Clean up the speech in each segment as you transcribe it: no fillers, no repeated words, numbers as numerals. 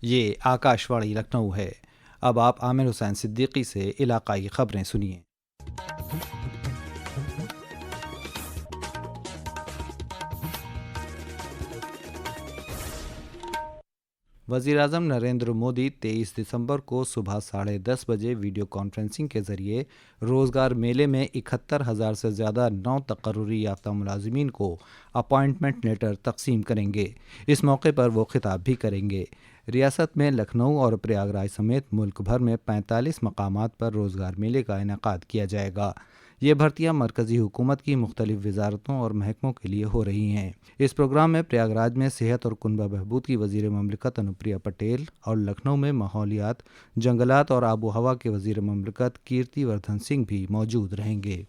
یہ آکاشوانی لکھنؤ ہے۔ اب آپ عامر حسین صدیقی سے علاقائی خبریں سنیے۔ وزیراعظم نریندر مودی 23 دسمبر کو صبح 10:30 بجے ویڈیو کانفرنسنگ کے ذریعے روزگار میلے میں 71,000 سے زیادہ نو تقرری یافتہ ملازمین کو اپائنٹمنٹ لیٹر تقسیم کریں گے۔ اس موقع پر وہ خطاب بھی کریں گے۔ ریاست میں لکھنؤ اور پریاگ راج سمیت ملک بھر میں 45 مقامات پر روزگار میلے کا انعقاد کیا جائے گا۔ یہ بھرتیاں مرکزی حکومت کی مختلف وزارتوں اور محکموں کے لیے ہو رہی ہیں۔ اس پروگرام میں پریاگ راج میں صحت اور کنبہ بہبود کی وزیر مملکت انوپریا پٹیل اور لکھنؤ میں ماحولیات، جنگلات اور آب و ہوا کے وزیر مملکت کیرتی وردھن سنگھ بھی موجود رہیں گے۔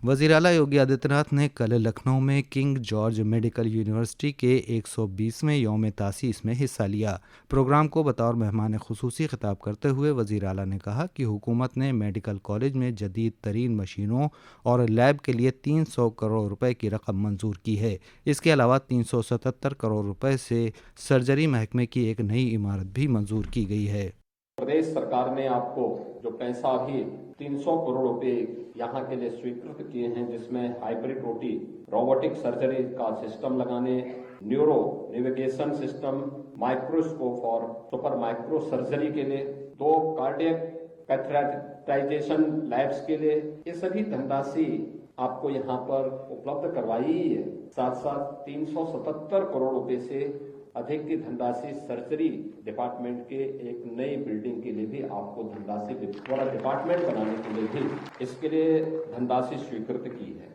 وزیر اعلیٰ یوگی آدتیہ ناتھ نے کل لکھنؤ میں کنگ جارج میڈیکل یونیورسٹی کے 120ویں یوم تاسیس میں حصہ لیا۔ پروگرام کو بطور مہمان خصوصی خطاب کرتے ہوئے وزیر اعلیٰ نے کہا کہ حکومت نے میڈیکل کالج میں جدید ترین مشینوں اور لیب کے لیے 300 کروڑ روپے کی رقم منظور کی ہے۔ اس کے علاوہ 377 کروڑ روپے سے سرجری محکمے کی ایک نئی عمارت بھی منظور کی گئی ہے۔ پردیش سرکار نے آپ کو جو پیسہ ابھی 300 کروڑ روپے یہاں کے لیے سویکرت کیے ہیں، جس میں ہائبرڈ اوٹی، روبوٹک سرجری کا سسٹم لگانے، نیورو نیویگیشن سسٹم، مائکروسکوپ اور سپر مائکرو سرجری کے لیے، 2 کارڈیک کیتھیٹرائزیشن لیبس کے لیے، یہ سبھی دھنراشی آپ کو یہاں پر اپلبدھ کروائی ہی ہے۔ ساتھ ساتھ 377 کروڑ روپے سے ادھک کی دھنراشی سرجری ڈپارٹمنٹ کے ایک نئی بلڈنگ کے لیے بھی آپ کو دھنراشی بڑا ڈپارٹمنٹ بنانے کے لیے بھی اس کے لیے دھنراشی سویکرت کی ہے۔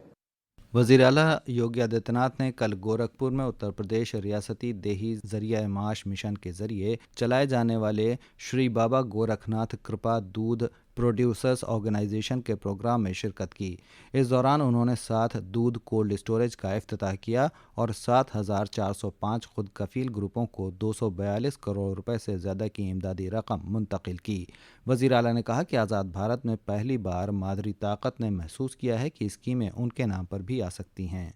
وزیر اعلیٰ یوگی آدتیہ ناتھ نے کل گورکھپور میں اتر پردیش ریاستی دیہی ذریعہ معاش مشن کے ذریعے چلائے جانے والے شری بابا گورکھ ناتھ کرپا دودھ پروڈیوسرز آرگنائزیشن کے پروگرام میں شرکت کی۔ اس دوران انہوں نے 7 دودھ کولڈ اسٹوریج کا افتتاح کیا اور 7,405 خود کفیل گروپوں کو 242 کروڑ روپے سے زیادہ کی امدادی رقم منتقل کی۔ وزیر اعلیٰ نے کہا کہ آزاد بھارت میں پہلی بار مادری طاقت نے محسوس کیا ہے کہ اسکیمیں ان کے نام پر بھی آ سکتی ہیں۔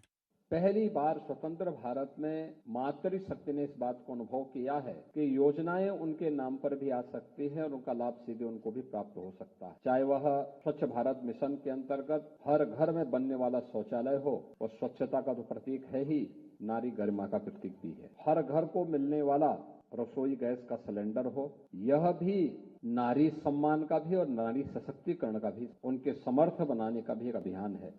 پہلی بار سوتنتر بھارت میں ماتری شکتی نے اس بات کو انوبھو کیا ہے کہ یوجنائیں ان کے نام پر بھی آ سکتی ہے اور ان کا لابھ سیدھے ان کو بھی پراپت ہو سکتا ہے، چاہے وہ سوچھ بھارت مشن کے انترگت ہر گھر میں بننے والا شوچالیہ ہو، اور سوچھتا کا تو پرتیک ہے ہی، ناری گرما کا پرتیک بھی ہے۔ ہر گھر کو ملنے والا رسوئی گیس کا سلنڈر ہو، یہ بھی ناری سمان کا بھی اور ناری سشکتیکرن کا بھی، ان کے سمرتھ بنانے کا بھی ایک ابھیان ہے۔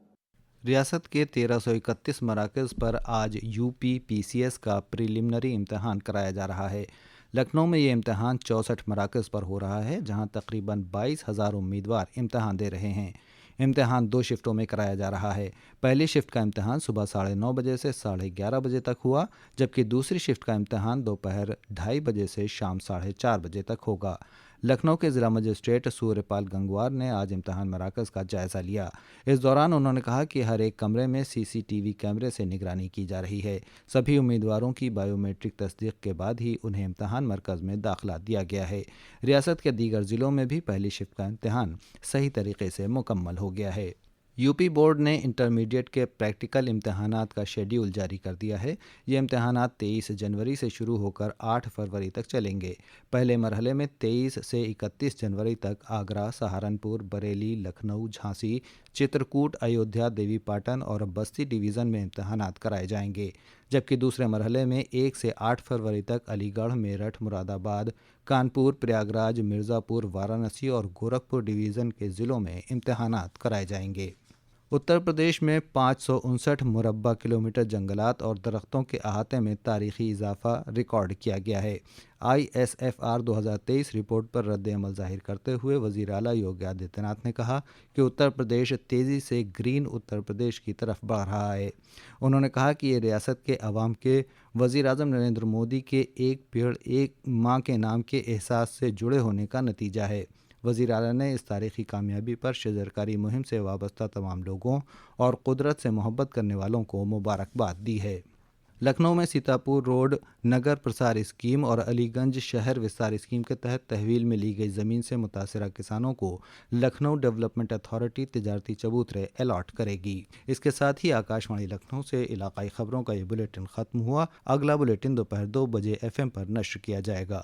ریاست کے 1331 مراکز پر آج یو پی پی سی ایس کا پریلیمنری امتحان کرایا جا رہا ہے۔ لکھنؤ میں یہ امتحان 64 مراکز پر ہو رہا ہے، جہاں تقریباً 22,000 امیدوار امتحان دے رہے ہیں۔ امتحان 2 شفٹوں میں کرایا جا رہا ہے۔ پہلی شفٹ کا امتحان صبح 9:30 بجے سے 11:30 بجے تک ہوا، جبکہ دوسری شفٹ کا امتحان دوپہر 2:30 بجے سے شام 4:30 بجے تک ہوگا۔ لکھنؤ کے ضلع مجسٹریٹ سوریہ پال گنگوار نے آج امتحان مراکز کا جائزہ لیا۔ اس دوران انہوں نے کہا کہ ہر ایک کمرے میں CCTV کیمرے سے نگرانی کی جا رہی ہے۔ سبھی امیدواروں کی بائیو میٹرک تصدیق کے بعد ہی انہیں امتحان مرکز میں داخلہ دیا گیا ہے۔ ریاست کے دیگر ضلعوں میں بھی پہلی شفٹ کا امتحان صحیح طریقے سے مکمل ہو گیا ہے۔ یو پی بورڈ نے انٹرمیڈیٹ کے پریکٹیکل امتحانات کا شیڈیول جاری کر دیا ہے۔ یہ امتحانات 23 جنوری سے شروع ہو کر 8 فروری تک چلیں گے۔ پہلے مرحلے میں 23 سے 31 جنوری تک آگرہ، سہارنپور، بریلی، لکھنؤ، جھانسی، چترکوٹ، ایودھیا، دیوی پاٹن اور بستی ڈویژن میں امتحانات کرائے جائیں گے، جبکہ دوسرے مرحلے میں 1 سے 8 فروری تک علی گڑھ، میرٹھ، مراد آباد، کانپور، پریاگ راج، مرزا پور، وارانسی اور گورکھپور ڈویژن کے ضلعوں میں امتحانات کرائے جائیں گے۔ اتر پردیش میں 559 مربع کلومیٹر جنگلات اور درختوں کے احاطے میں تاریخی اضافہ ریکارڈ کیا گیا ہے۔ ISFR 2023 رپورٹ پر رد عمل ظاہر کرتے ہوئے وزیر اعلیٰ یوگی آدتیہ ناتھ نے کہا کہ اتر پردیش تیزی سے گرین اتر پردیش کی طرف بڑھ رہا ہے۔ انہوں نے کہا کہ یہ ریاست کے عوام کے وزیر اعظم نریندر مودی کے ایک پیڑ ایک ماں کے نام کے احساس سے جڑے ہونے کا نتیجہ ہے۔ وزیر اعلیٰ نے اس تاریخی کامیابی پر شجرکاری مہم سے وابستہ تمام لوگوں اور قدرت سے محبت کرنے والوں کو مبارکباد دی ہے۔ لکھنؤ میں سیتاپور روڈ نگر پرسار اسکیم اور علی گنج شہر وستار اسکیم کے تحت تحویل میں لی گئی زمین سے متاثرہ کسانوں کو لکھنؤ ڈیولپمنٹ اتھارٹی تجارتی چبوترے الاٹ کرے گی۔ اس کے ساتھ ہی آکاش وانی لکھنؤ سے علاقائی خبروں کا یہ بلیٹن ختم ہوا۔ اگلا بلیٹن دوپہر 2 بجے FM پر نشر کیا جائے گا۔